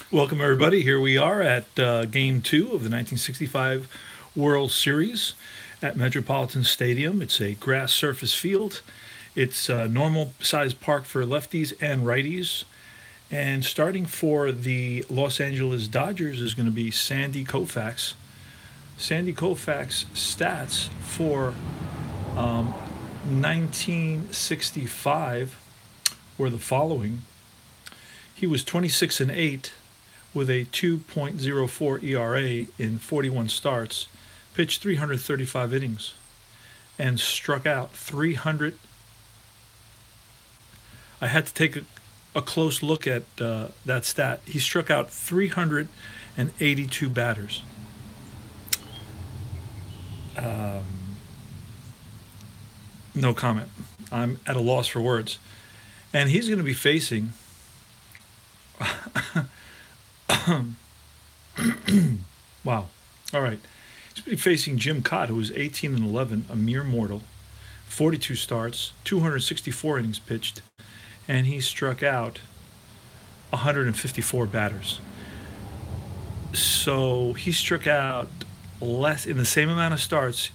Welcome, everybody. Here we are at Game 2 of the 1965 World Series at Metropolitan Stadium. It's a grass surface field. It's a normal sized park for lefties and righties. And starting for the Los Angeles Dodgers is going to be Sandy Koufax. Sandy Koufax stats for 1965 were the following. He was 26 and 8 with a 2.04 ERA in 41 starts, pitched 335 innings, and struck out 300. I had to take a close look at that stat. He struck out 382 batters. No comment. I'm at a loss for words. And he's going to be facing. Wow. All right. He's going to be facing Jim Cott, who was 18 and 11, a mere mortal, 42 starts, 264 innings pitched, and he struck out 154 batters. So he struck out less in the same amount of starts.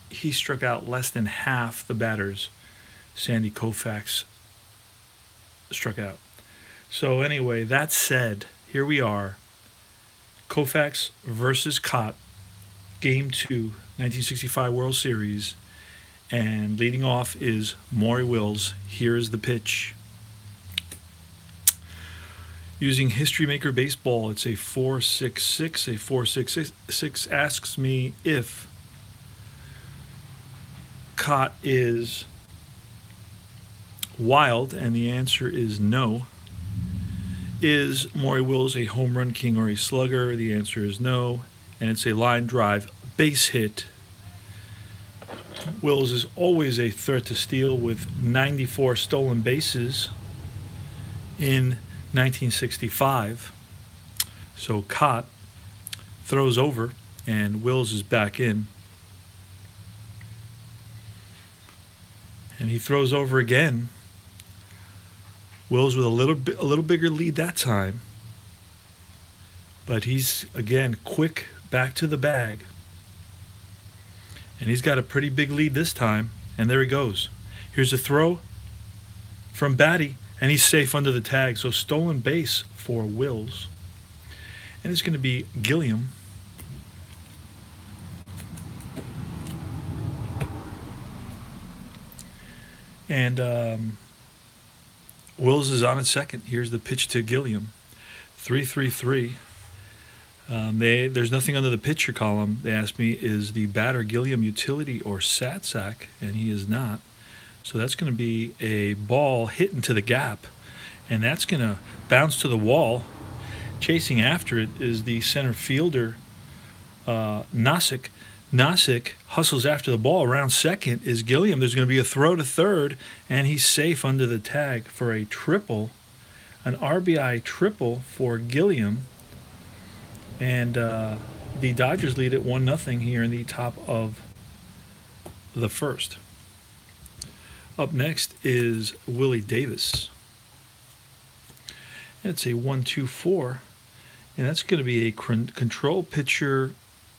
He struck out less than half the batters Sandy Koufax struck out. So anyway, that said, here we are. Koufax versus Cott, Game 2, 1965 World Series. And leading off is Maury Wills. Here's the pitch. Using History Maker Baseball, it's a 466. A 466 asks me if Cott is wild, and the answer is no. Is Maury Wills a home run king or a slugger? The answer is no. And it's a line drive base hit. Wills is always a threat to steal with 94 stolen bases in 1965. So Cott throws over and Wills is back in. And he throws over again. Wills with a little bigger lead that time. But he's again quick back to the bag. And he's got a pretty big lead this time. And there he goes. Here's a throw from Batty. And he's safe under the tag. So stolen base for Wills. And it's going to be Gilliam. And Wills is on at second. Here's the pitch to Gilliam. 3-3-3. There's nothing under the pitcher column. They asked me, is the batter Gilliam utility or Satsack? And he is not. So that's going to be a ball hit into the gap. And that's going to bounce to the wall. Chasing after it is the center fielder, Nosek. Nosek hustles after the ball. Around second is Gilliam. There's going to be a throw to third, and he's safe under the tag for a triple, an RBI triple for Gilliam. And the Dodgers lead at 1-0 here in the top of the first. Up next is Willie Davis. It's a 1-2-4, and that's going to be a control pitcher.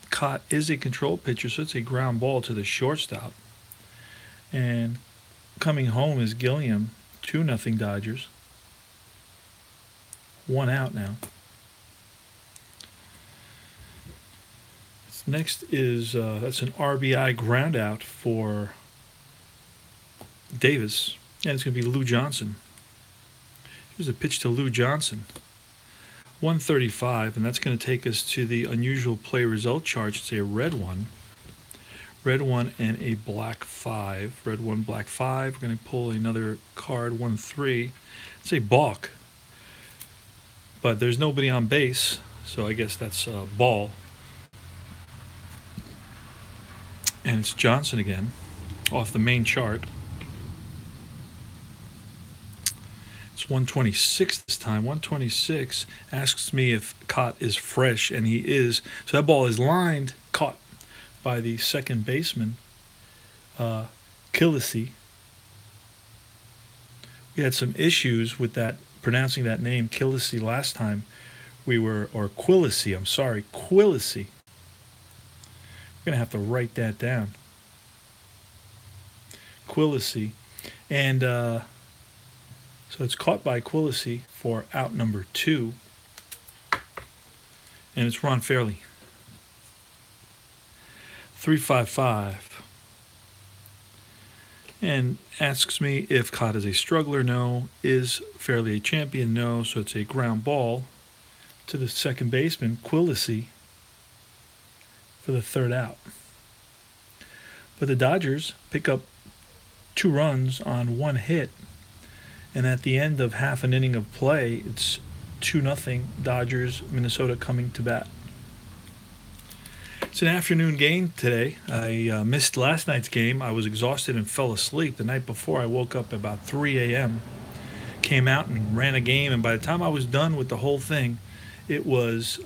Cott is a control pitcher, so it's a ground ball to the shortstop. And coming home is Gilliam, 2-0 Dodgers. 1 out now. Next is that's an RBI ground out for Davis, and it's going to be Lou Johnson. Here's a pitch to Lou Johnson. 135, and that's going to take us to the unusual play result chart. It's a red one and a black 5. Red 1, black 5. We're going to pull another card, 1-3. It's a balk, but there's nobody on base, so I guess that's a ball. And it's Johnson again, off the main chart. It's 126 this time. 126 asks me if Cott is fresh, and he is. So that ball is lined, caught by the second baseman, Killisey. We had some issues with that, pronouncing that name, Killisey, last time. or Quillacy, I'm sorry, Quillacy. I'm going to have to write that down. Quillacy. And so it's caught by Quillacy for out number 2. And it's Ron Fairley. 355. And asks me if Cott is a struggler. No. Is Fairley a champion? No. So it's a ground ball to the second baseman, Quillacy, for the third out. But the Dodgers pick up 2 runs on 1 hit. And at the end of half an inning of play, it's 2-0 Dodgers, Minnesota coming to bat. It's an afternoon game today. I missed last night's game. I was exhausted and fell asleep. The night before, I woke up about 3 a.m., came out and ran a game, and by the time I was done with the whole thing, it was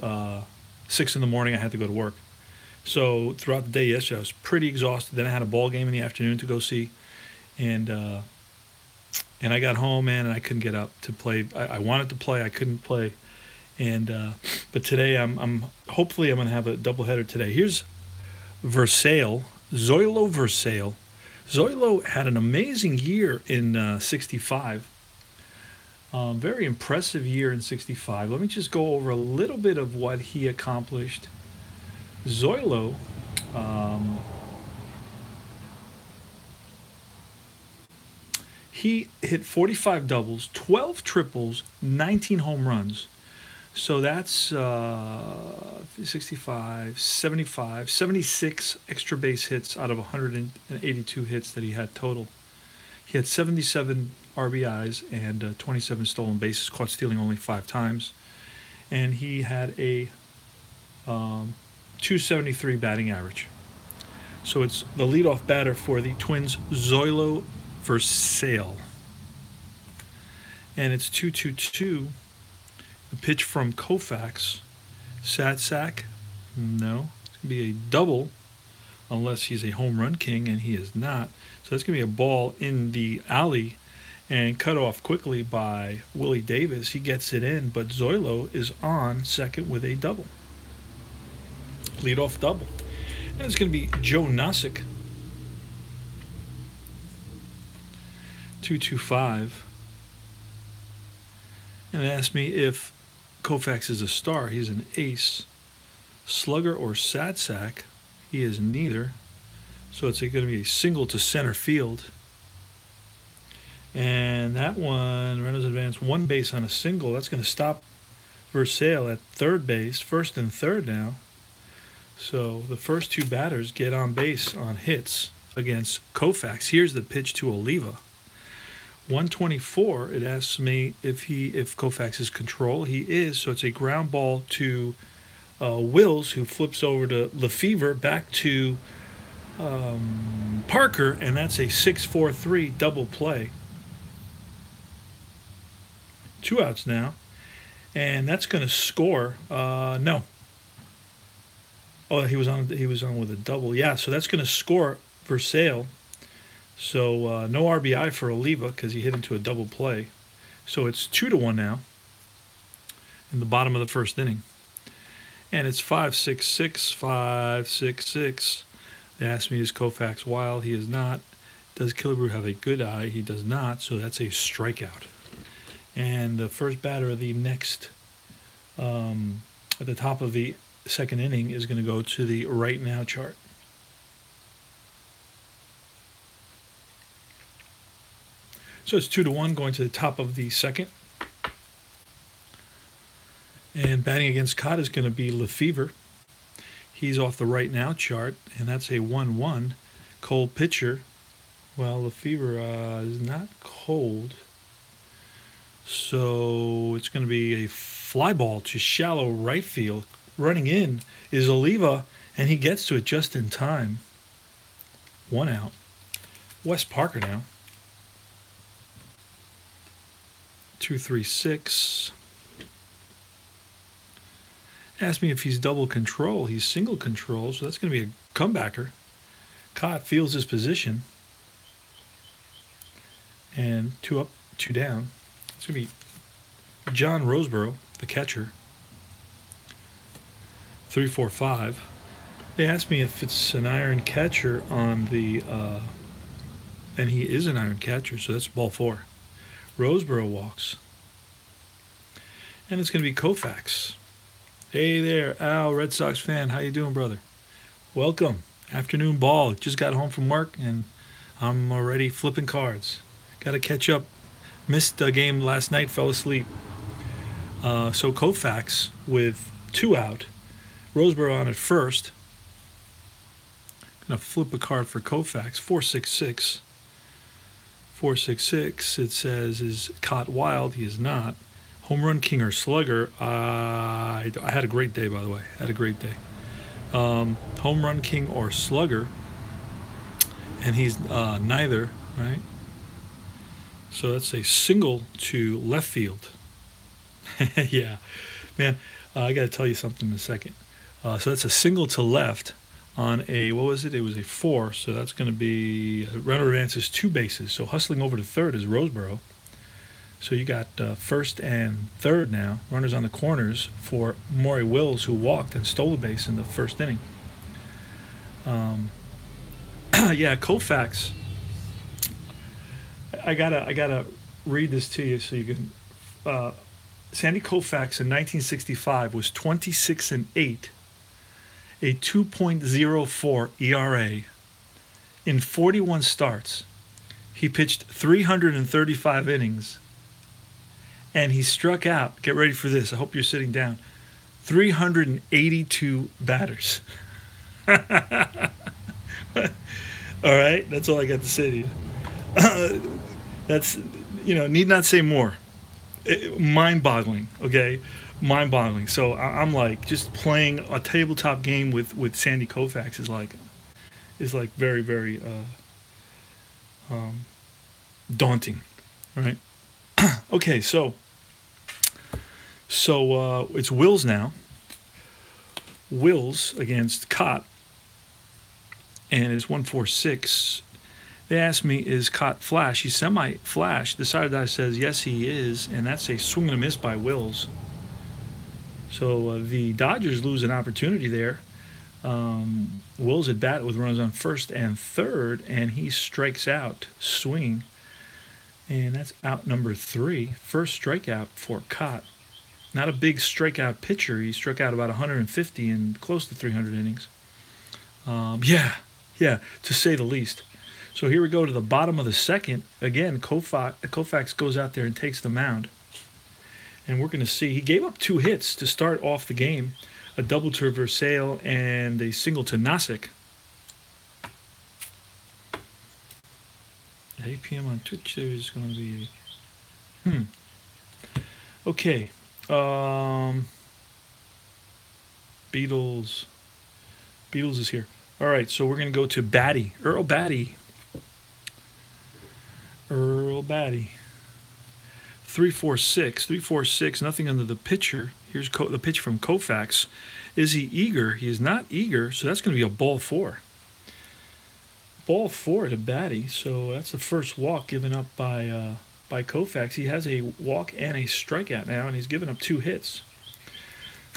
6 in the morning. I had to go to work. So throughout the day yesterday, I was pretty exhausted. Then I had a ball game in the afternoon to go see, and I got home, man, and I couldn't get up to play. I wanted to play, I couldn't play, and but today I'm hopefully I'm going to have a doubleheader today. Here's Versailles, Zoilo Versailles. Zoilo had an amazing year in '65. Very impressive year in '65. Let me just go over a little bit of what he accomplished. Zoilo, he hit 45 doubles, 12 triples, 19 home runs. So that's 65, 75, 76 extra base hits out of 182 hits that he had total. He had 77 RBIs and 27 stolen bases, caught stealing only 5 times. And he had a 273 batting average. So it's the leadoff batter for the Twins, Zoilo Versailles. And it's 2-2-2. The pitch from Koufax. Sadsack, no. It's going to be a double unless he's a home run king, and he is not. So that's going to be a ball in the alley and cut off quickly by Willie Davis. He gets it in, but Zoilo is on second with a double. Leadoff double. And it's going to be Joe Nosek. 2-2-5. And it asked me if Koufax is a star. He's an ace. Slugger or Sadsack. He is neither. So it's going to be a single to center field. And that one, runners advance 1 base on a single. That's going to stop Versailles at third base, first and third now. So the first 2 batters get on base on hits against Koufax. Here's the pitch to Oliva. 124. It asks me if Koufax is control. He is. So it's a ground ball to Wills, who flips over to Lefevre, back to Parker, and that's a 6-4-3 double play. 2 outs now, and that's going to score. No. Oh, he was on with a double. Yeah, so that's going to score Versailles. So no RBI for Oliva because he hit into a double play. So it's 2-1 now in the bottom of the first inning. And it's 5-6-6, 5-6-6. They asked me, is Koufax wild? He is not. Does Killebrew have a good eye? He does not, so that's a strikeout. And the first batter of the next, at the top of the second inning, is going to go to the right now chart. So it's 2-1 going to the top of the second. And batting against Cott is going to be Lefevre. He's off the right now chart, and that's a 1-1. Cold pitcher. Well, Lefevre is not cold. So it's going to be a fly ball to shallow right field. Running in is Oliva, and he gets to it just in time. 1 out. Wes Parker now. 2-3-6. Asked me if he's double control. He's single control, so that's going to be a comebacker. Cott feels his position. And 2 up, 2 down. It's going to be John Roseboro, the catcher. 345. They asked me if it's an iron catcher on the, and he is an iron catcher, so that's ball 4. Roseboro walks. And it's going to be Koufax. Hey there, Al, Red Sox fan. How you doing, brother? Welcome. Afternoon ball. Just got home from work, and I'm already flipping cards. Got to catch up. Missed a game last night, fell asleep. So Koufax with 2 out. Roseboro on at first. Gonna flip a card for Koufax. 466. 466. It says is caught wild. He is not. Home run king or slugger. I had a great day, by the way. Had a great day. Home run king or slugger, and he's neither. Right. So that's a single to left field. Yeah, man. I got to tell you something in a second. So that's a single to left on a, what was it? It was a 4. So that's going to be, runner advances 2 bases. So hustling over to third is Roseboro. So you got first and third now. Runners on the corners for Maury Wills, who walked and stole a base in the first inning. Yeah, Koufax. I gotta read this to you so you can. Sandy Koufax in 1965 was 26-8, a 2.04 ERA in 41 starts. He pitched 335 innings, and he struck out. Get ready for this. I hope you're sitting down. 382 batters. All right, that's all I got to say to you. That's, need not say more. Mind-boggling, okay? Mind-boggling. So I'm like, just playing a tabletop game with Sandy Koufax is like very, very daunting, right? Okay, so it's Wills now. Wills against Cott, and it's 146. They asked me, is Cott flash? He's semi-flash. The side eye says yes, he is, and that's a swing and a miss by Wills. So the Dodgers lose an opportunity there. Wills at bat with runners on first and third, and he strikes out, swing, and that's out number 3. First strikeout for Cott. Not a big strikeout pitcher. He struck out about 150 in close to 300 innings. Yeah, to say the least. So here we go to the bottom of the second. Again, Koufax goes out there and takes the mound. And we're going to see, he gave up 2 hits to start off the game. A double to Versailles and a single to Nasick. At 8 p.m. on Twitch, there's going to be... Okay. Beatles is here. All right, so we're going to go to Batty. Earl Batty. 346, nothing under the pitcher. Here's the pitch from Koufax. Is he eager? He is not eager, so that's going to be a ball 4. Ball 4 to Batty, so that's the first walk given up by Koufax. He has a walk and a strikeout now, and he's given up 2 hits.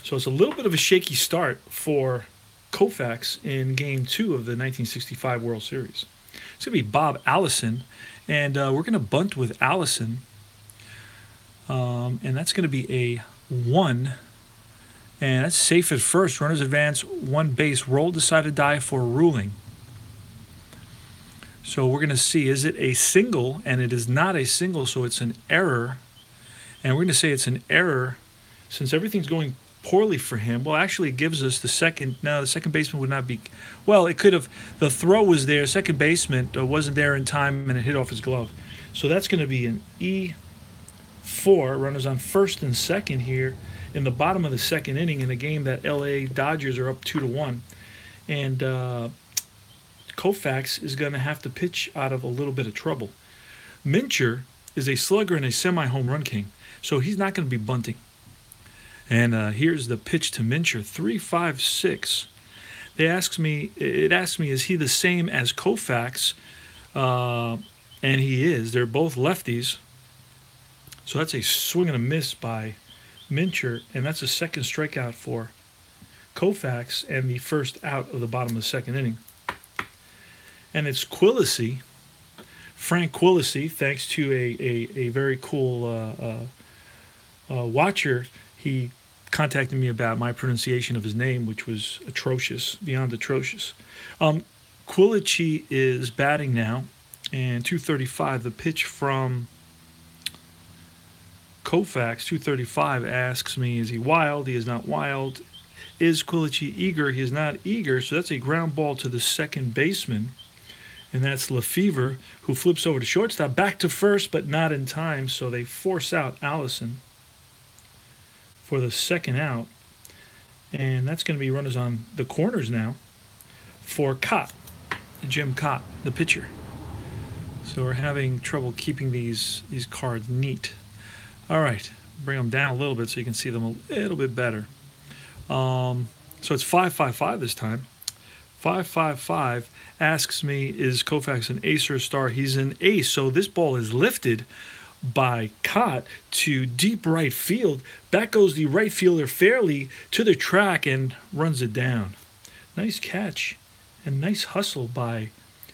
So it's a little bit of a shaky start for Koufax in Game 2 of the 1965 World Series. It's going to be Bob Allison, and we're going to bunt with Allison, and that's going to be a 1, and that's safe at first. Runners advance, 1 base, roll, decide to die for ruling. So we're going to see, is it a single? And it is not a single, so it's an error. And we're going to say it's an error since everything's going poorly for him. Well, actually, it gives us the second. No, the second baseman would not be. Well, it could have. The throw was there. Second baseman wasn't there in time, and it hit off his glove. So that's going to be an E4. Runners on first and second here in the bottom of the second inning in a game that LA Dodgers are up 2-1. And Koufax is going to have to pitch out of a little bit of trouble. Mincher is a slugger and a semi-home run king, so he's not going to be bunting. And here's the pitch to Mincher, 3.56. It asks me, is he the same as Koufax? And he is. They're both lefties. So that's a swing and a miss by Mincher, and that's a second strikeout for Koufax and the first out of the bottom of the second inning. And it's Quillacy, Frank Quillacy, thanks to a very cool watcher. He contacted me about my pronunciation of his name, which was atrocious, beyond atrocious. Quillacy is batting now, and 235. The pitch from Koufax, 235, asks me, is he wild? He is not wild. Is Quillacy eager? He is not eager, so that's a ground ball to the second baseman, and that's Lefevre, who flips over to shortstop, back to first, but not in time, so they force out Allison for the second out, and that's going to be runners on the corners now for Cott, Jim Cott, the pitcher. So we're having trouble keeping these cards neat. All right, bring them down a little bit so you can see them a little bit better. So it's 555 this time. 555 asks me, is Koufax an ace or a star? He's an ace, so this ball is lifted by Cott to deep right field. Back goes the right fielder Fairley to the track and runs it down. Nice catch and nice hustle by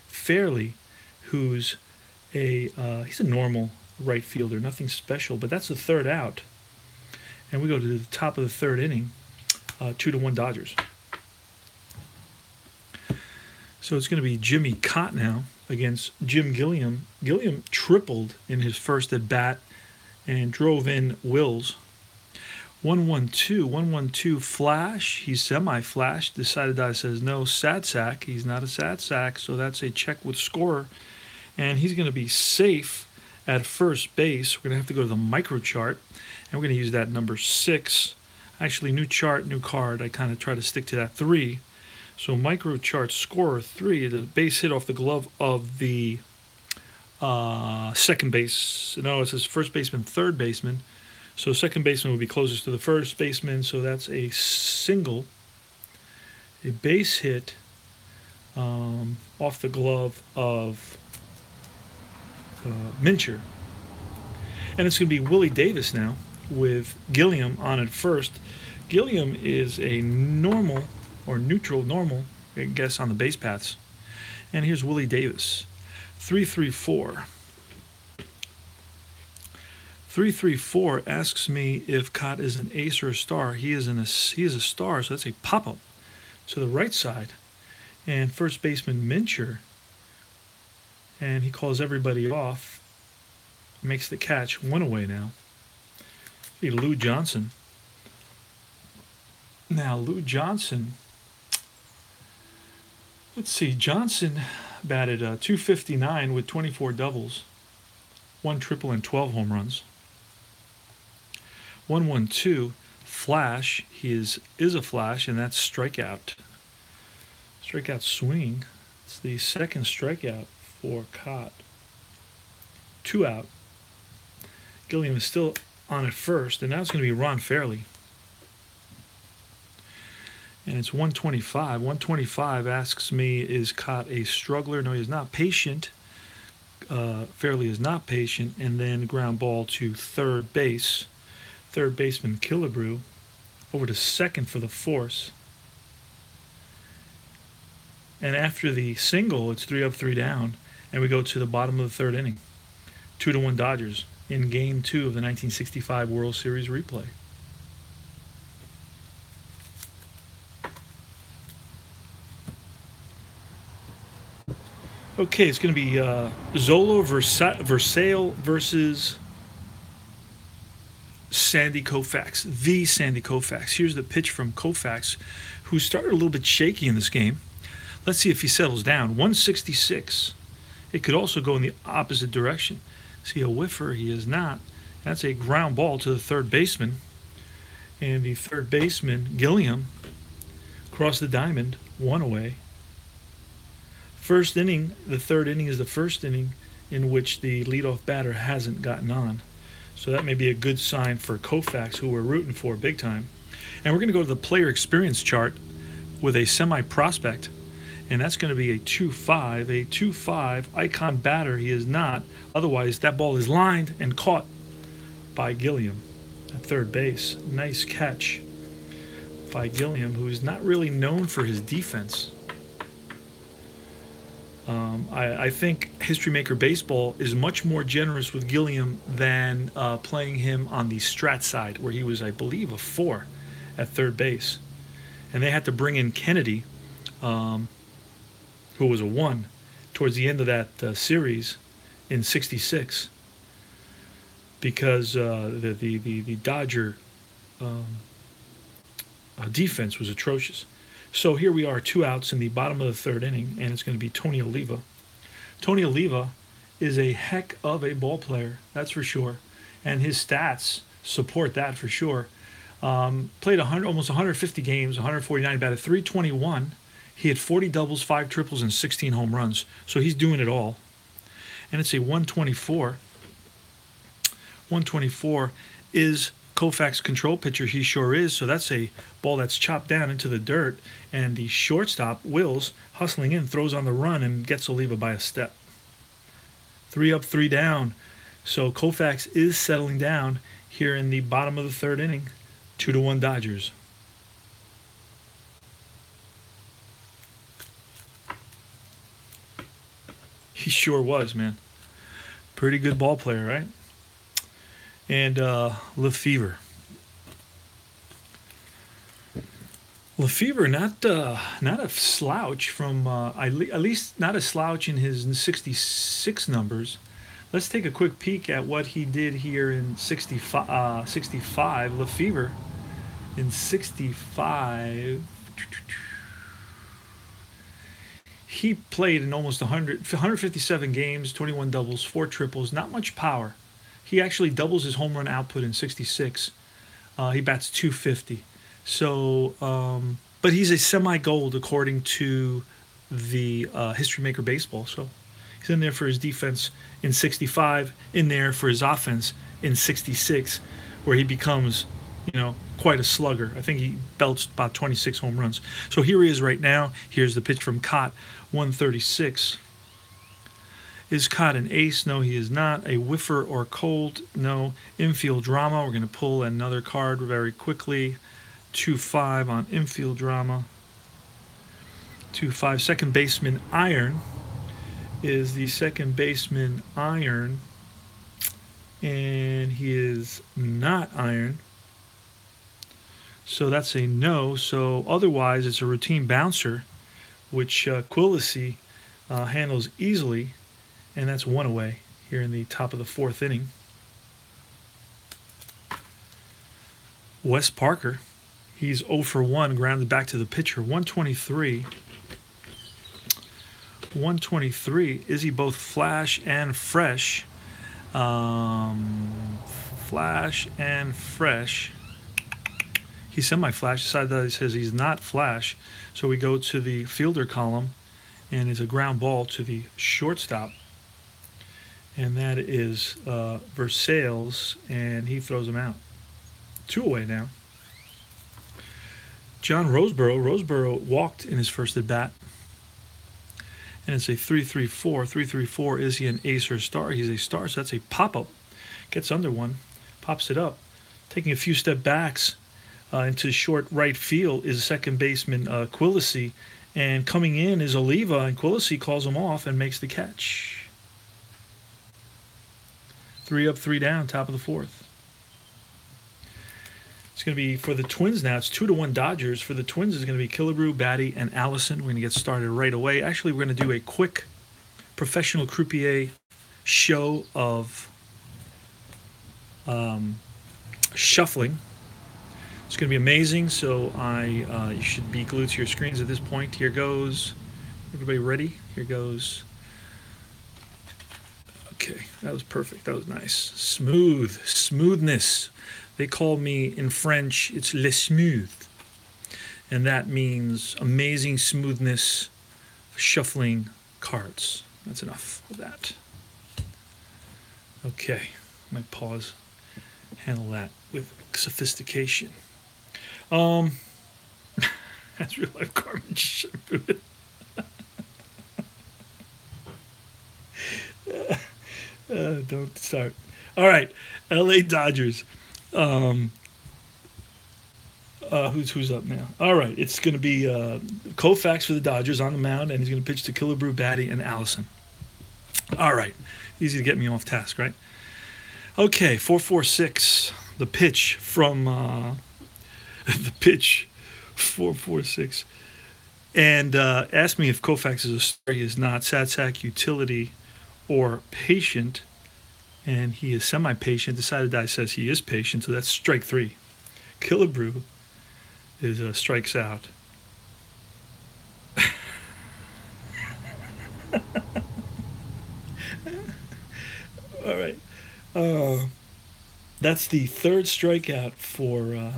Fairley, who's he's a normal right fielder, nothing special, but that's the third out. And we go to the top of the third inning, 2-1 Dodgers. So it's going to be Jimmy Cott now against Jim Gilliam. Gilliam tripled in his first at bat and drove in Wills. 1-1-2, 1-1-2 flash. He's semi-flashed. Decided Die says no, sad sack. He's not a sad sack, so that's a check with scorer. And he's going to be safe at first base. We're going to have to go to the micro chart, and we're going to use that number 6. Actually, new chart, new card. I kind of try to stick to that 3. So micro chart scorer 3, the base hit off the glove of the second base. No, it says first baseman, third baseman. So second baseman would be closest to the first baseman. So that's a single, a base hit off the glove of Mincher. And it's going to be Willie Davis now with Gilliam on at first. Gilliam is a normal or neutral, normal, I guess, on the base paths. And here's Willie Davis, 334. 334 asks me if Cott is an ace or a star. He is a star, so that's a pop-up to the right side. And first baseman Mincher, and he calls everybody off, makes the catch, 1 away now. Be Lou Johnson. Now, Lou Johnson, let's see, Johnson batted 259 with 24 doubles, 1 triple and 12 home runs. 1-1-2, flash. He is a flash, and that's strikeout. Strikeout swing. It's the second strikeout for Cott. 2 out. Gilliam is still on at first, and now it's going to be Ron Fairley. And it's 125. 125 asks me, is Cott a struggler? No, he is not. Patient. Fairley is not patient. And then ground ball to third base. Third baseman Killebrew over to second for the force. And after the single, it's 3 up, 3 down. And we go to the bottom of the third inning. 2-1 Dodgers in Game 2 of the 1965 World Series replay. Okay, it's going to be Zolo Versailles versus Sandy Koufax, the Sandy Koufax. Here's the pitch from Koufax, who started a little bit shaky in this game. Let's see if he settles down. 166. It could also go in the opposite direction. See a whiffer? He is not. That's a ground ball to the third baseman. And the third baseman, Gilliam, crossed the diamond, 1 away. First inning, the third inning is the first inning in which the leadoff batter hasn't gotten on. So that may be a good sign for Koufax, who we're rooting for big time. And we're going to go to the player experience chart with a semi-prospect. And that's going to be a 2-5. A 2-5 icon batter. He is not. Otherwise, that ball is lined and caught by Gilliam at third base. Nice catch by Gilliam, who's not really known for his defense. I think History Maker Baseball is much more generous with Gilliam than playing him on the strat side, where he was, I believe, a 4 at third base. And they had to bring in Kennedy, who was a 1, towards the end of that series in '66, because the Dodger defense was atrocious. So here we are, 2 outs in the bottom of the third inning, and it's going to be Tony Oliva. Tony Oliva is a heck of a ball player, that's for sure, and his stats support that for sure. Played almost 150 games, 149, batted .321. He had 40 doubles, 5 triples, and 16 home runs. So he's doing it all. And it's a 124. 124 is Koufax control pitcher. He sure is. So that's a ball that's chopped down into the dirt. And the shortstop, Wills, hustling in, throws on the run and gets Oliva by a step. 3 up, 3 down. So Koufax is settling down here in the bottom of the third inning. 2-1 Dodgers. He sure was, man. Pretty good ball player, right? And Lefevre. Lefevre, not a slouch from at least not a slouch in his 66 numbers. Let's take a quick peek at what he did here in 65. Lefevre in 65. He played in almost 157 games, 21 doubles, 4 triples, not much power. He actually doubles his home run output in 66. He bats .250. So, but he's a semi-gold according to the History Maker Baseball. So he's in there for his defense in 65, in there for his offense in 66, where he becomes, quite a slugger. I think he belched about 26 home runs. So here he is right now. Here's the pitch from Cott, 136. Is Cott an ace? No, he is not. A whiffer or cold? No. Infield drama. We're going to pull another card very quickly. 2-5 on infield drama. 2-5. Second baseman Iron is the second baseman Iron. And he is not Iron. So that's a no. So otherwise, it's a routine bouncer, which Quillisi handles easily. And that's 1 away here in the top of the fourth inning. Wes Parker, he's 0 for 1, grounded back to the pitcher. 123. 123. Is he both flash and fresh? Flash and fresh. He's semi-flash. Side that says he's not flash. So we go to the fielder column, and it's a ground ball to the shortstop. And that is Versailles, and he throws him out. 2 away now. John Roseboro. Roseboro walked in his first at-bat. And it's a 3-3-4. 3-3-4. Is he an ace or a star? He's a star, so that's a pop-up. Gets under one, pops it up. Taking a few step backs into short right field is second baseman Quillisi. And coming in is Oliva, and Quillisi calls him off and makes the catch. 3 up, 3 down, top of the fourth. It's going to be for the Twins now. It's 2-1 Dodgers. For the Twins, it's going to be Killebrew, Batty, and Allison. We're going to get started right away. Actually, we're going to do a quick professional croupier show of shuffling. It's going to be amazing, so you should be glued to your screens at this point. Here goes. Everybody ready? Here goes. Okay, that was perfect. That was nice. Smoothness. They call me in French, it's le smooth. And that means amazing smoothness, shuffling cards. That's enough of that. Okay, I might pause, handle that with sophistication. That's real life Carmen Shaboot. Don't start. All right, LA Dodgers. Who's up now? All right, it's going to be Koufax for the Dodgers on the mound, and he's going to pitch to Killebrew, Batty, and Allison. All right, easy to get me off task, right? Okay, 446. The pitch from the pitch 446, and asked me if Koufax is a star. He is not. Sad sack, utility, or patient, and he is semi-patient. Decided Die says he is patient, so that's strike three. Killebrew is strikes out. All right. That's the third strikeout for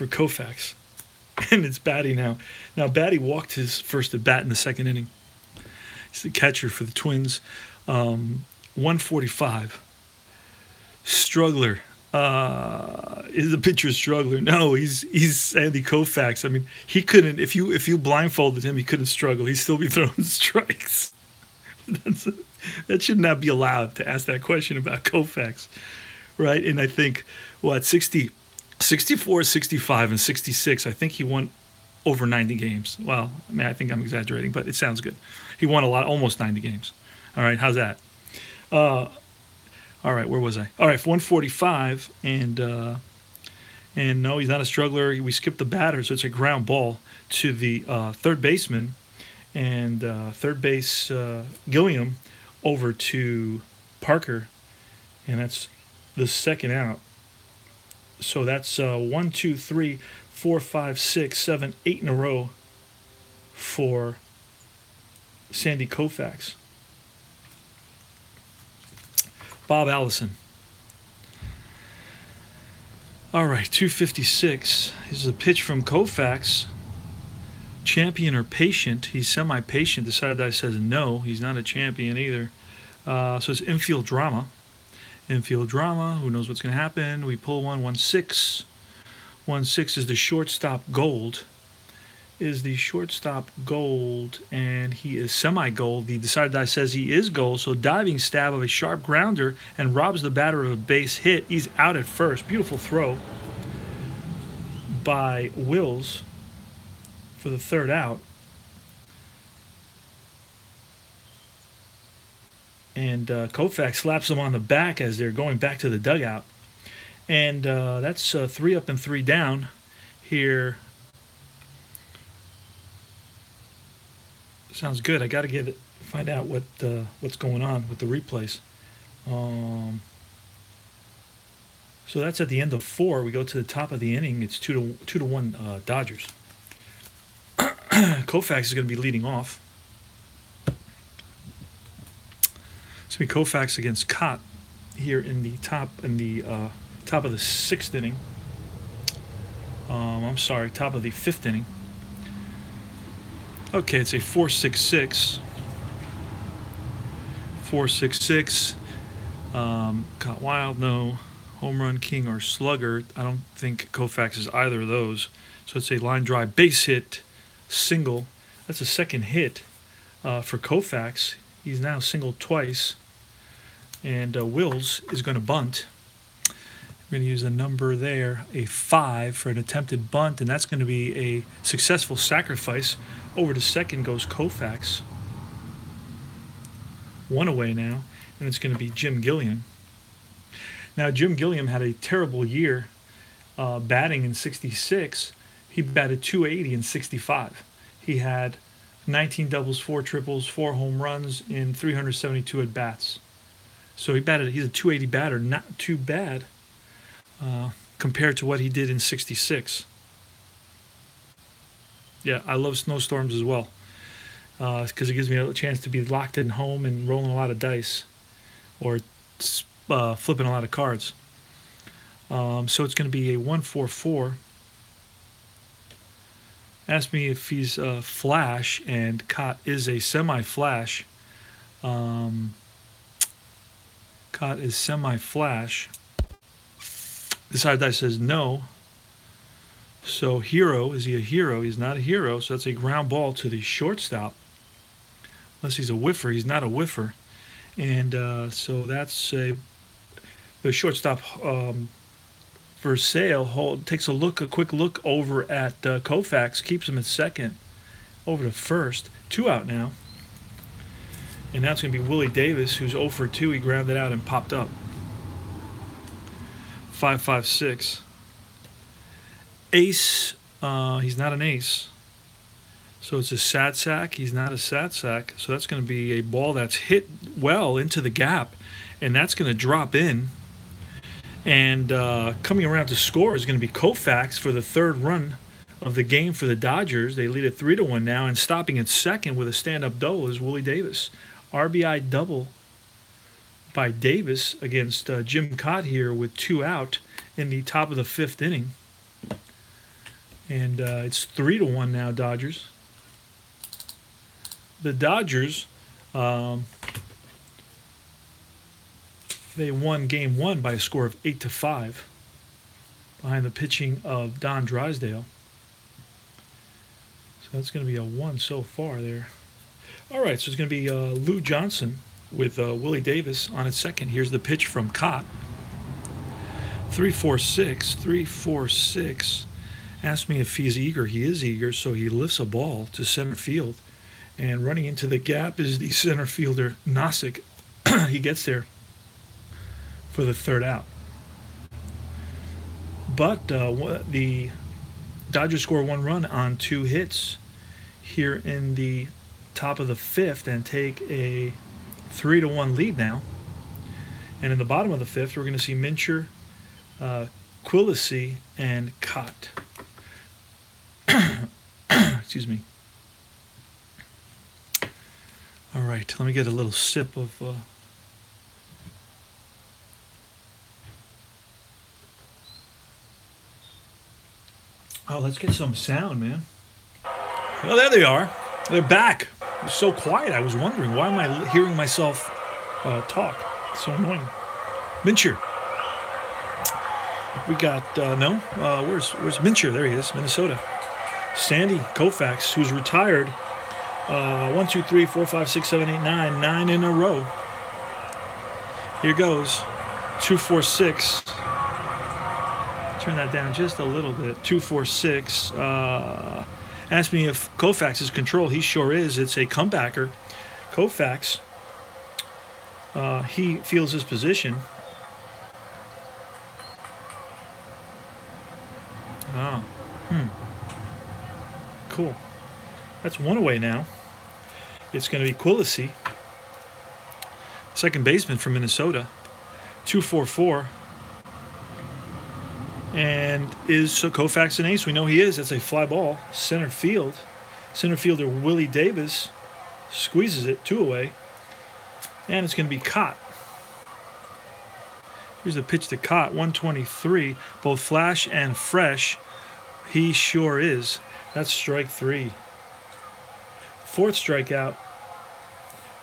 Koufax, and it's Batty now. Now Batty walked his first at bat in the second inning. He's the catcher for the Twins. 145. Struggler. Is the pitcher a struggler? No, he's Sandy Koufax. I mean, he couldn't. If you blindfolded him, he couldn't struggle. He'd still be throwing strikes. That should not be allowed to ask that question about Koufax, right? And I think, at 60, 64, 65, and 66, I think he won over 90 games. Well, I mean, I think I'm exaggerating, but it sounds good. He won almost 90 games. All right, how's that? All right, where was I? All right, 145, and no, he's not a struggler. We skipped the batter, so it's a ground ball to the third baseman, and third base Gilliam over to Parker, and that's the second out. So that's 1, 2, 3, 4, 5, 6, 7, 8 in a row for Sandy Koufax. Bob Allison. All right, 256. This is a pitch from Koufax. Champion or patient? He's semi-patient. Decided that says no. He's not a champion either. So it's infield drama. Infield drama. Who knows what's going to happen? We pull 1-1-6. 1-6 is the shortstop Gold. And he is semi-gold. The Decided Die says he is gold, so diving stab of a sharp grounder and robs the batter of a base hit. He's out at first. Beautiful throw by Wills for the third out. And Koufax slaps him on the back as they're going back to the dugout. And that's 3 up and 3 down here. Sounds good. I got to find out what's going on with the replays. So that's at the end of 4. We go to the top of the inning. It's 2-1 Dodgers. Koufax is going to be leading off. It's going to be Koufax against Cott here in the top of the 6th inning. Top of the 5th inning. Okay, it's a 4.66. 4.66. Caught wild, no. Home run, king, or slugger. I don't think Koufax is either of those. So it's a line drive, base hit, single. That's a second hit for Koufax. He's now singled twice. And Wills is going to bunt. We're going to use a number there, a 5 for an attempted bunt, and that's going to be a successful sacrifice. Over to second goes Koufax. 1 away now, and it's going to be Jim Gilliam. Now, Jim Gilliam had a terrible year batting in 66. He batted .280 in 65. He had 19 doubles, 4 triples, 4 home runs in 372 at-bats. So he's a .280 batter, not too bad compared to what he did in 66. Yeah, I love snowstorms as well because it gives me a chance to be locked in home and rolling a lot of dice or flipping a lot of cards. So it's going to be a 1-4-4. Asked me if he's a flash, and Cott is a semi-flash. Cott is semi-flash. Decided Die says no. So hero, is he a hero? He's not a hero, so that's a ground ball to the shortstop. Unless he's a whiffer, he's not a whiffer. And so that's the shortstop for Sale takes a quick look over at Koufax, keeps him at second, over to first. 2 out now. And now it's going to be Willie Davis, who's 0 for 2. He grounded out and popped up. 5-5-6. Ace, he's not an ace. So it's a sat sack. He's not a sat sack. So that's going to be a ball that's hit well into the gap. And that's going to drop in. And coming around to score is going to be Koufax for the third run of the game for the Dodgers. They lead it 3-1 now. And stopping at second with a stand-up double is Willie Davis. RBI double by Davis against Jim Cott here with 2 out in the top of the 5th inning. And it's 3-1 now, Dodgers. The Dodgers, they won Game 1 by a score of 8-5 behind the pitching of Don Drysdale. So that's going to be a 1 so far there. All right, so it's going to be Lou Johnson with Willie Davis on at second. Here's the pitch from Cott. 3-4-6, 3-4-6. Asked me if he's eager. He is eager, so he lifts a ball to center field. And running into the gap is the center fielder, Nosek. He gets there for the 3rd out. But the Dodgers score 1 run on 2 hits here in the top of the 5th and take a 3-1 lead now. And in the bottom of the 5th, we're going to see Mincher, Quillisi, and Cott. Excuse me. All right, let me get a little sip of... Oh, let's get some sound, man. Oh, there they are. They're back. It was so quiet. I was wondering, why am I hearing myself talk? It's so annoying. Mincher. We got, where's Mincher? There he is, Minnesota. Sandy Koufax, who's retired. 1, 2, 3, 4, 5, 6, 7, 8, 9. 9 in a row. Here goes. 2-4-6. Turn that down just a little bit. 2-4-6. Ask me if Koufax is control. He sure is. It's a comebacker. Koufax, he feels his position. Oh. Cool. That's 1 away now. It's going to be Quillisi, second baseman from Minnesota. 2-4-4. And is Koufax an ace? We know he is. That's a fly ball. Center field. Center fielder Willie Davis squeezes it 2 away. And it's going to be Cott. Here's the pitch to Cott. 123. Both flash and fresh. He sure is. That's strike 3. 4th strikeout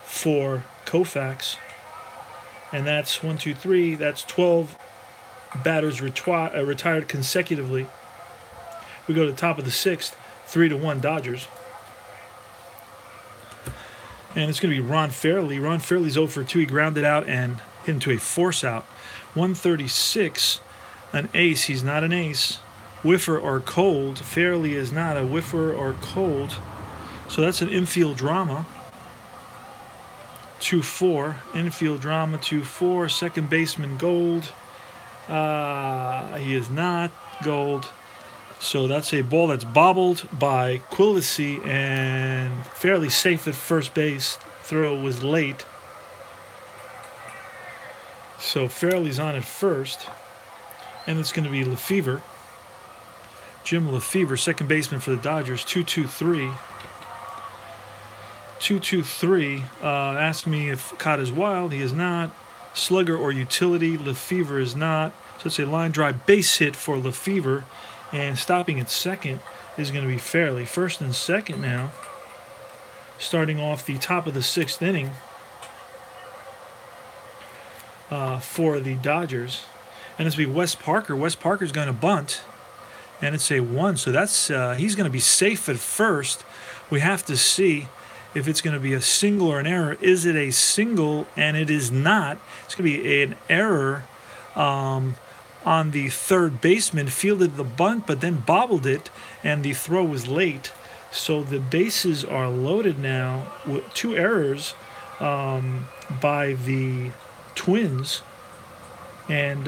for Koufax. And that's 1, 2, 3. That's 12 batters retired consecutively. We go to the top of the 6th, 3-1 Dodgers. And it's going to be Ron Fairly. Ron Fairly's 0 for 2. He grounded out and hit into a force out. 136, an ace. He's not an ace. Whiffer or cold. Fairly is not a whiffer or cold. So that's an infield drama. 2-4. Infield drama 2-4. Second baseman Gold. He is not Gold. So that's a ball that's bobbled by Quillisi and fairly safe at first base. Throw was late. So Fairley's on at first. And it's going to be Lefevre. Jim Lefevre, second baseman for the Dodgers. 2-2-3. 2-2-3. Ask me if Cott is wild. He is not. Slugger or utility. Lefevre is not. So it's a line drive base hit for Lefevre. And stopping at second is going to be Fairley. First and second now. Starting off the top of the 6th inning for the Dodgers. And it's going to be Wes Parker. Wes Parker's going to bunt. And it's a 1. So that's he's going to be safe at first. We have to see if it's going to be a single or an error. Is it a single? And it is not. It's going to be an error on the third baseman, fielded the bunt, but then bobbled it, and the throw was late. So the bases are loaded now with 2 errors by the Twins, and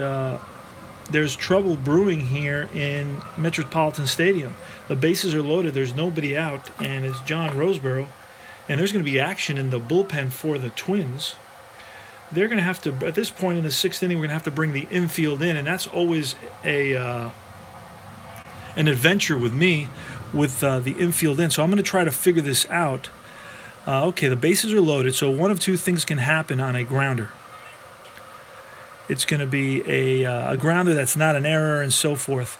there's trouble brewing here in Metropolitan Stadium. The bases are loaded, there's nobody out, and it's John Roseboro, and there's going to be action in the bullpen for the Twins. They're going to have to, at this point in the 6th inning, we're going to have to bring the infield in, and that's always an adventure with me with the infield in. So I'm going to try to figure this out. Okay, the bases are loaded, so one of 2 things can happen on a grounder. It's going to be a grounder that's not an error and so forth,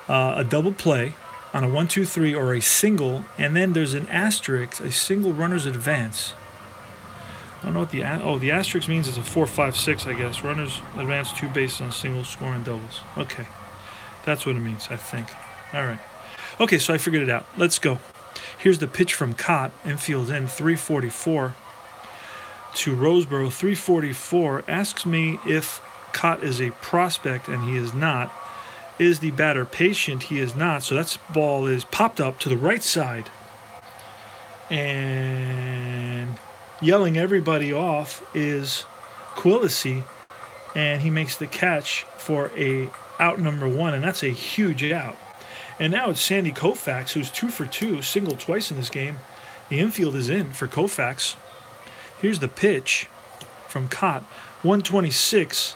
a double play on a 1-2-3 or a single, and then there's an asterisk, a single runner's advance. I don't know what the asterisk means. It's a 4-5-6, I guess. Runners advance 2 bases on singles, scoring doubles. Okay, that's what it means, I think. All right. Okay, so I figured it out. Let's go. Here's the pitch from Cott, infield in, 344 to Roseboro, 344. Asks me if Cott is a prospect, and he is not. Is the batter patient? He is not. So that ball is popped up to the right side. And yelling everybody off is Quillisi, and he makes the catch for a out number 1, and that's a huge out. And now it's Sandy Koufax, who's 2 for 2, singled twice in this game. The infield is in for Koufax. Here's the pitch from Cott, 126.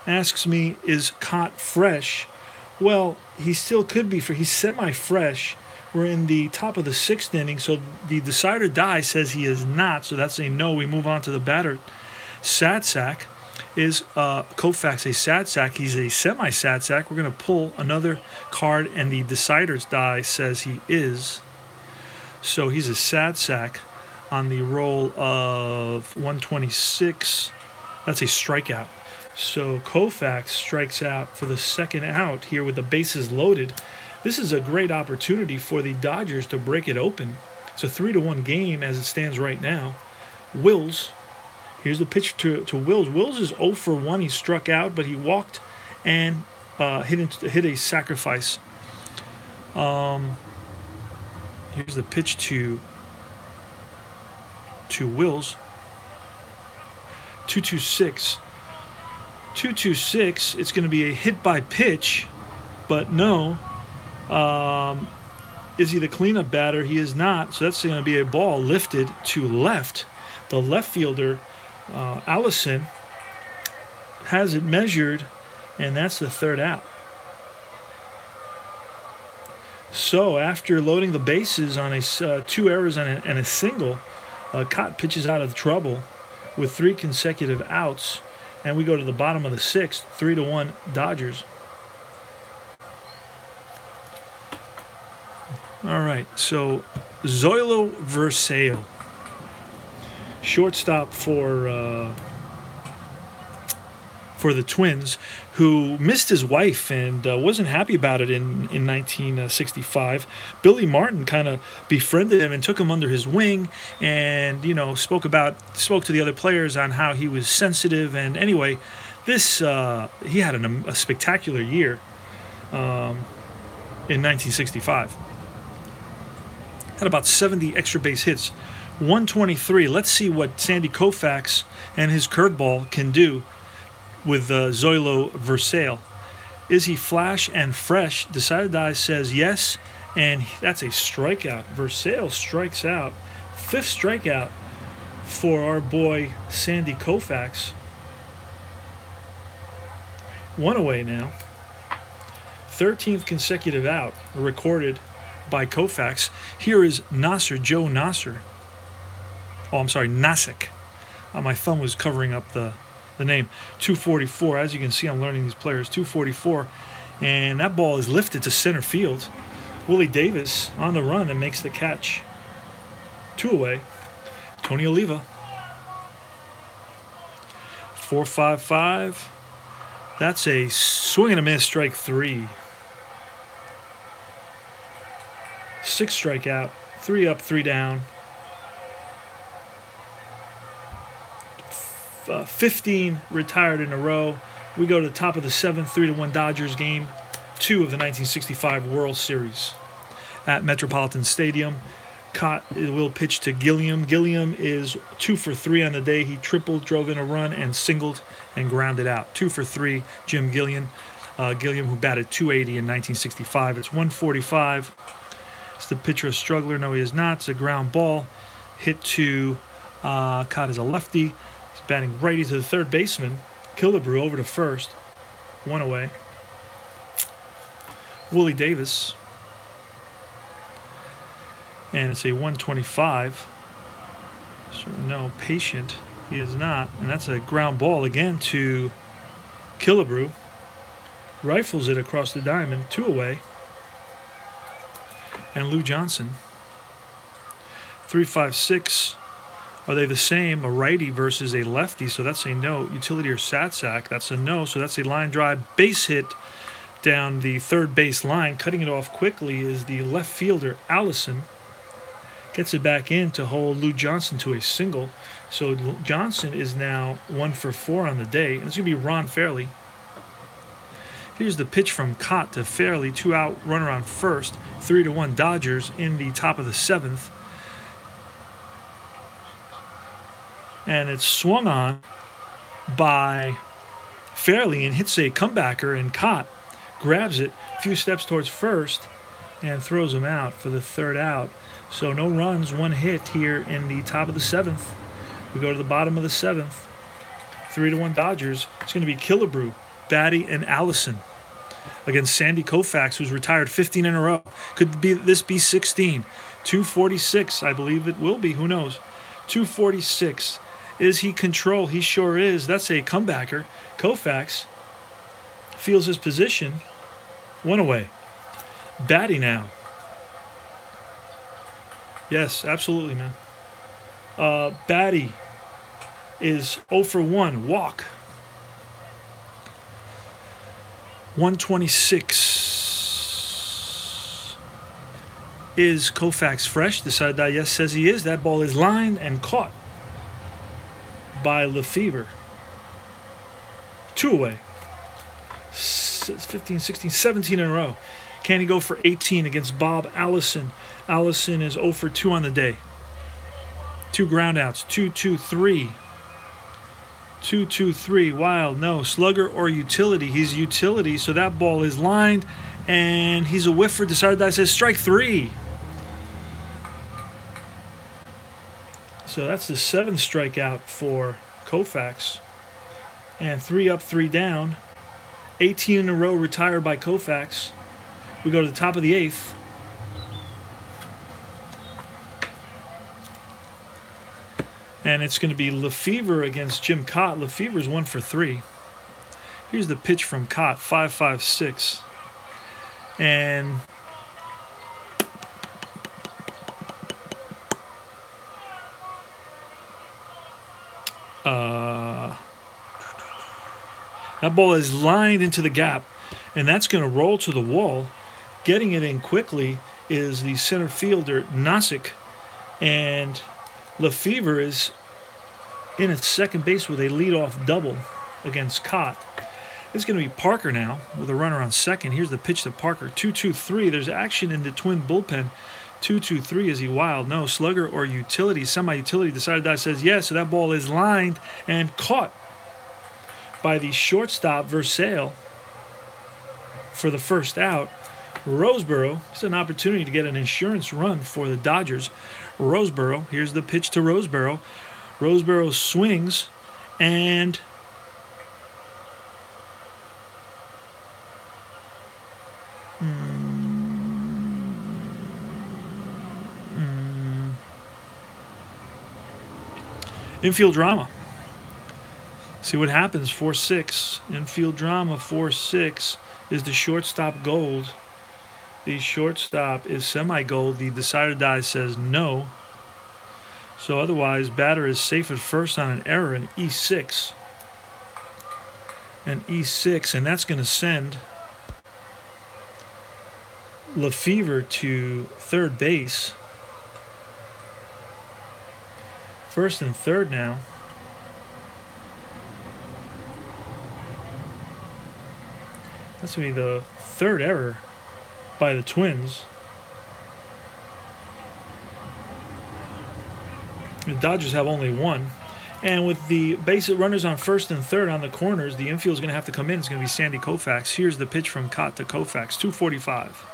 Asks me, is Cott fresh? Well, he still could be. He's semi-fresh. We're in the top of the 6th inning, so the decider die says he is not, so that's a no. We move on to the batter. Sad sack. Is Koufax a sad sack? He's a semi-sad sack. We're going to pull another card, and the decider's die says he is. So he's a sad sack on the roll of 126. That's a strikeout. So Koufax strikes out for the 2nd out here with the bases loaded. This is a great opportunity for the Dodgers to break it open. It's a 3-1 game as it stands right now. Wills. Here's the pitch to Wills. Wills is 0 for 1. He struck out, but he walked and hit a sacrifice. Here's the pitch to Wills. 2-2-6. 2-2-6. It's going to be a hit by pitch, but no. Is he the cleanup batter? He is not. So that's going to be a ball lifted to left. The left fielder, Allison, has it measured, and that's the 3rd out. So after loading the bases on 2 errors and a single, Cott pitches out of trouble with 3 consecutive outs, and we go to the bottom of the 6th, 3-1 Dodgers. All right, so Zoilo Versalles, shortstop for the Twins, who missed his wife and wasn't happy about it in 1965. Billy Martin kind of befriended him and took him under his wing, and spoke to the other players on how he was sensitive. And anyway, this he had a spectacular year in 1965. Had about 70 extra base hits, 123. Let's see what Sandy Koufax and his curveball can do with Zoilo Versalles. Is he flash and fresh? Decided Die says yes, and that's a strikeout. Versalles strikes out. 5th strikeout for our boy Sandy Koufax. 1 away now. 13th consecutive out recorded by Koufax. Here is Nasser, Joe Nasser. Oh, I'm sorry, Nasic. My thumb was covering up the name. 244. As you can see, I'm learning these players. 244. And that ball is lifted to center field. Willie Davis on the run and makes the catch. 2 away. Tony Oliva. 4-5-5. That's a swing and a miss, strike 3. 6 strikeout. 3 up, 3 down. 15 retired in a row. We go to the top of the seventh, 3-1 Dodgers, game 2 of the 1965 World Series at Metropolitan Stadium. Cott will pitch to Gilliam. Gilliam is 2 for 3 on the day. He tripled, drove in a run, and singled and grounded out. 2 for 3, Jim Gilliam. Gilliam, who batted .280 in 1965. It's 145. Is the pitcher a struggler? No, he is not. It's a ground ball hit to Cott is a lefty. He's batting righty to the third baseman. Killebrew over to first. 1 away. Willie Davis. And it's a 125. So no, patient. He is not. And that's a ground ball again to Killebrew. Rifles it across the diamond. 2 away. And Lou Johnson. 3-5-6. Are they the same? A righty versus a lefty. So that's a no. Utility or sat sack. That's a no. So that's a line drive base hit down the third base line. Cutting it off quickly is the left fielder, Allison. Gets it back in to hold Lou Johnson to a single. So Johnson is now 1 for 4 on the day. And it's going to be Ron Fairley. Here's the pitch from Cott to Fairley. 2 out, runner on first. 3-1 Dodgers in the top of the seventh. And it's swung on by Fairley and hits a comebacker, and Cott grabs it a few steps towards first and throws him out for the third out. So no runs, 1 hit here in the top of the seventh. We go to the bottom of the seventh. 3-1 Dodgers. It's going to be Killebrew, Batty, and Allison against Sandy Koufax, who's retired 15 in a row. Could this be 16? 246, I believe it will be. Who knows? 246. Is he control? He sure is. That's a comebacker. Koufax feels his position. 1 away. Batty now. Yes, absolutely, man. Batty is 0 for 1. Walk. 126. Is Koufax fresh? The side that yes says he is. That ball is lined and caught by Lefevre. 2 away. 15, 16, 17 in a row. Can he go for 18 against Bob Allison? Allison is 0 for 2 on the day. 2 groundouts. 2-2-3. 2-2-3. Wild. No. Slugger or utility. He's utility, so that ball is lined, and he's a whiffer. Decided that says strike 3. So that's the 7th strikeout for Koufax. And 3 up, 3 down. 18 in a row retired by Koufax. We go to the top of the 8th. And it's going to be Lefevre against Jim Cott. Lefevre's 1 for 3. Here's the pitch from Cott, 5-5-6. And that ball is lined into the gap, and that's going to roll to the wall. Getting it in quickly is the center fielder, Nosek, and Lefevre is in at second base with a leadoff double against Cott. It's going to be Parker now with a runner on second. Here's the pitch to Parker, 2-2-3. There's action in the Twin bullpen. 2-2-3. Is he wild? No. Slugger or utility? Semi-utility. Decided that says yes. So that ball is lined and caught by the shortstop, Versailles, for the first out. Roseboro. It's an opportunity to get an insurance run for the Dodgers. Roseboro. Here's the pitch to Roseboro. Roseboro swings and infield drama. See what happens. 4-6. Infield drama. 4-6 is the shortstop gold. The shortstop is semi-gold. The decider die says no. So otherwise, batter is safe at first on an error, an E6. An E6, and that's going to send Lefevre to third base. First and third now. That's going to be the third error by the Twins. The Dodgers have only one. And with the base runners on first and third on the corners, the infield is going to have to come in. It's going to be Sandy Koufax. Here's the pitch from Cott to Koufax, 245.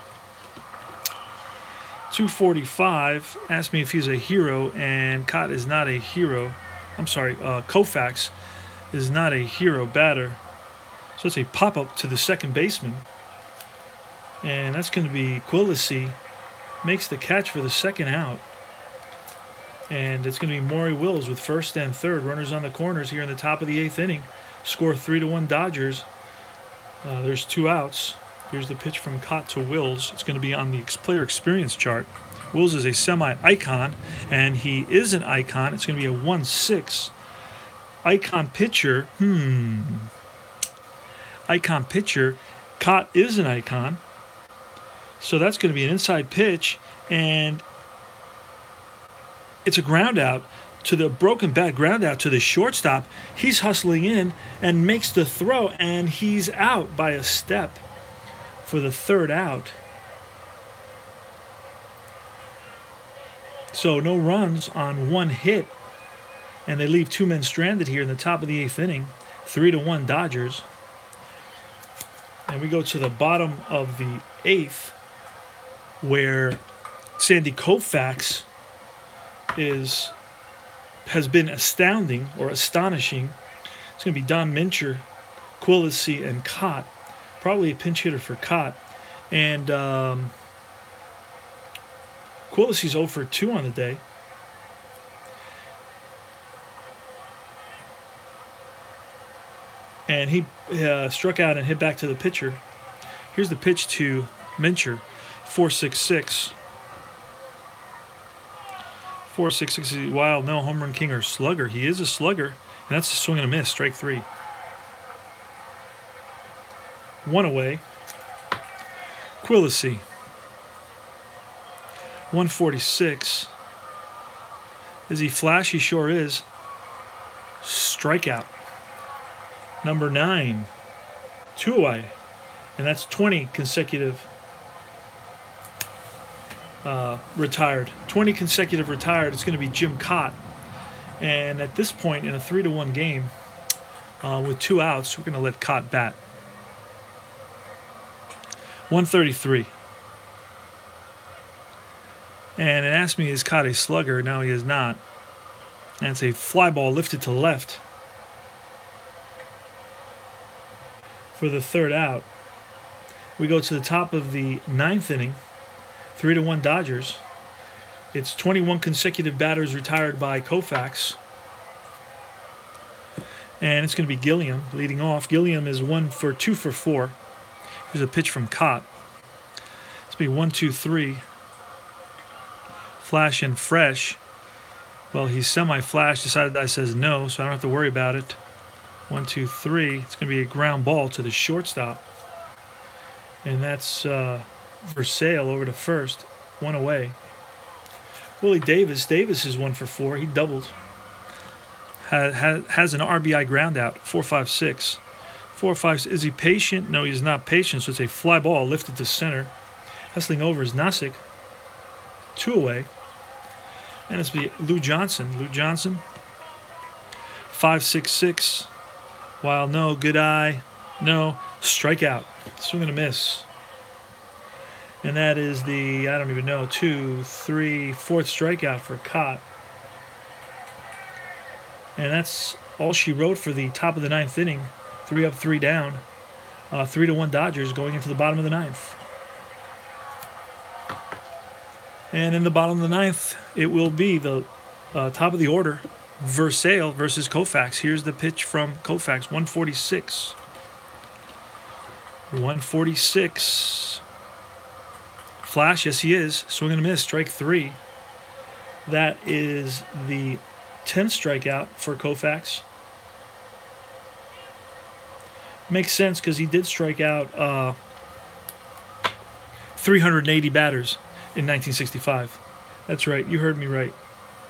245 asked me if he's a hero, and Cott is not a hero. I'm sorry, Koufax is not a hero batter. So it's a pop-up to the second baseman. And that's going to be Quillisi. Makes the catch for the second out. And it's going to be Maury Wills with first and third. Runners on the corners here in the top of the eighth inning. Score 3-1 Dodgers. There's 2 outs. Here's the pitch from Cott to Wills. It's going to be on the player experience chart. Wills is a semi-icon, and he is an icon. It's going to be a 1-6. Icon pitcher. Icon pitcher. Cott is an icon. So that's going to be an inside pitch, and it's a ground out to the broken bat, ground out to the shortstop. He's hustling in and makes the throw, and he's out by a step for the third out. So no runs on one hit, and they leave 2 men stranded here in the top of the eighth inning. 3-1 Dodgers. And we go to the bottom of the eighth, where Sandy Koufax has been astounding or astonishing. It's going to be Don Mincher, Quillisi, and Cott. Probably a pinch hitter for Cott. And Quillisi's 0 for 2 on the day. And he struck out and hit back to the pitcher. Here's the pitch to Mincher, 4.66. 4.66. Wow, no home run king or slugger. He is a slugger, and that's a swing and a miss. Strike 3. 1 away. Quillisi, 146. Is he flash? He sure is. Strikeout. Number 9. 2 away. And that's 20 consecutive retired. 20 consecutive retired. It's going to be Jim Cott. And at this point in a 3-1 game, with 2 outs, we're going to let Cott bat. 133. And it asked me, is Cott a slugger? No, he is not. And it's a fly ball lifted to left for the third out. We go to the top of the ninth inning. 3-1 Dodgers. It's 21 consecutive batters retired by Koufax. And it's going to be Gilliam leading off. Gilliam is 2 for 4. Here's a pitch from Cott. It's going to be 1, 2, 3. Flash and fresh. Well, he's semi-flash. Decided I says no, so I don't have to worry about it. 1, 2, 3. It's going to be a ground ball to the shortstop. And that's for Sale over to first. 1 away. Willie Davis. Davis is 1 for 4. He doubled. Has an RBI ground out. 4.56. 4.5. Is he patient? No, he's not patient. So it's a fly ball lifted to center. Hustling over is Nasick. 2 away. And it's be Lou Johnson. Lou Johnson. 5.66. Wild no. Good eye. No. Strikeout. Swing and a miss. And that is the, I don't even know, 2, 3, 4th strikeout for Cott. And that's all she wrote for the top of the ninth inning. 3 up, 3 down. 3-1 Dodgers going into the bottom of the ninth. And in the bottom of the ninth, it will be the top of the order. Versale versus Koufax. Here's the pitch from Koufax, 146. 146. Flash, yes he is. Swing and a miss, strike 3. That is the 10th strikeout for Koufax. Makes sense because he did strike out 380 batters in 1965. That's right, you heard me right.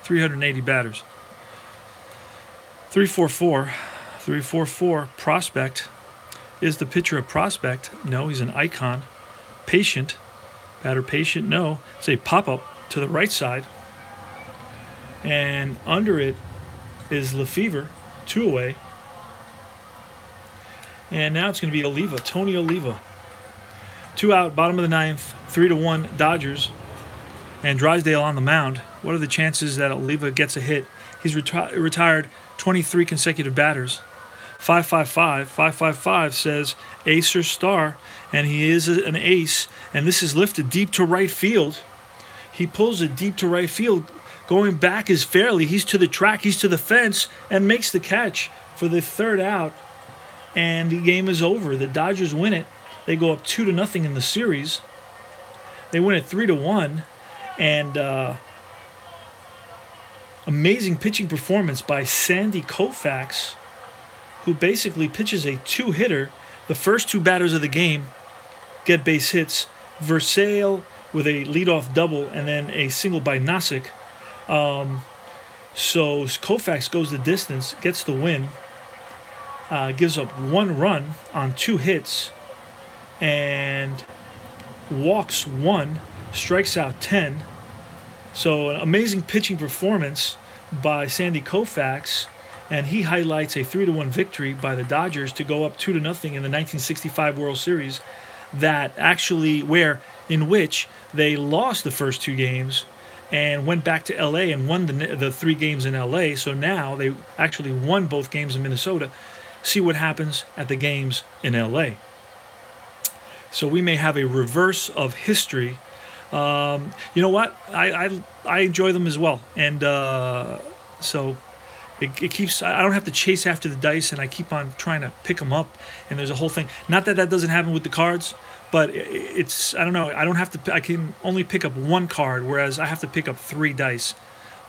380 batters. 344 prospect. Is the pitcher a prospect? No, he's an icon. Patient. Batter patient? No. It's a pop-up to the right side. And under it is Lefevre, 2 away. And now it's going to be Oliva, Tony Oliva. 2 out, bottom of the ninth, 3-1 Dodgers. And Drysdale on the mound. What are the chances that Oliva gets a hit? He's retired 23 consecutive batters. 555. 555 says ace or star, and he is an ace. And this is lifted deep to right field. He pulls it deep to right field. Going back is fairly. He's to the track. He's to the fence and makes the catch for the 3rd out. And the game is over. The Dodgers win it. They go up 2-0 in the series. They win it 3-1. And amazing pitching performance by Sandy Koufax, who basically pitches a 2-hitter. The first 2 batters of the game get base hits. Versailles with a leadoff double and then a single by Nasic. So Koufax goes the distance, gets the win, gives up 1 run on 2 hits, and walks 1, strikes out 10. So an amazing pitching performance by Sandy Koufax, and he highlights a 3-1 victory by the Dodgers to go up 2-0 in the 1965 World Series, in which they lost the first 2 games and went back to LA and won the 3 games in LA. So now they actually won both games in Minnesota. See what happens at the games in LA. So we may have a reverse of history. You know what? I enjoy them as well, and so it keeps. I don't have to chase after the dice, and I keep on trying to pick them up. And there's a whole thing. Not that doesn't happen with the cards, but it's. I don't know. I don't have to. I can only pick up 1 card, whereas I have to pick up 3 dice.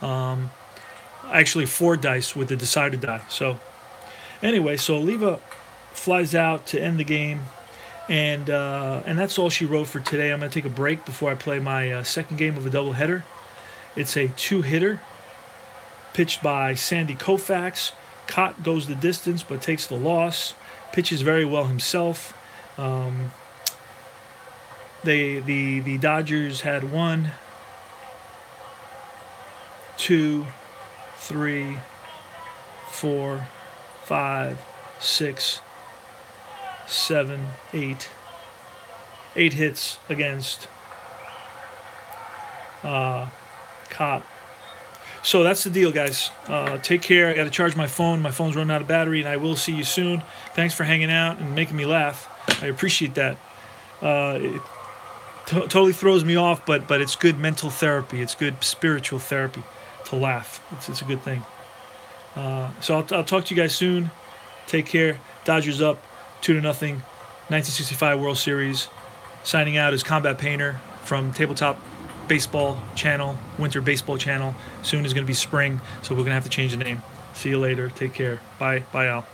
Actually 4 dice with the decided die. So anyway, so Oliva flies out to end the game. And that's all she wrote for today. I'm going to take a break before I play my second game of a doubleheader. It's a 2-hitter pitched by Sandy Koufax. Cott goes the distance but takes the loss. Pitches very well himself. The Dodgers had 1, 2, 3, 4, 5, 6, 7, 8 hits against Cott. So that's the deal, guys. Take care. I got to charge my phone. My phone's running out of battery, and I will see you soon. Thanks for hanging out and making me laugh. I appreciate that. It totally throws me off, but it's good mental therapy. It's good spiritual therapy to laugh. It's a good thing. So I'll talk to you guys soon. Take care. Dodgers up 2-0, 1965 World Series. Signing out is Combat Painter from Tabletop Baseball Channel, Winter Baseball Channel. Soon is going to be spring, so we're going to have to change the name. See you later. Take care. Bye. Bye, Al.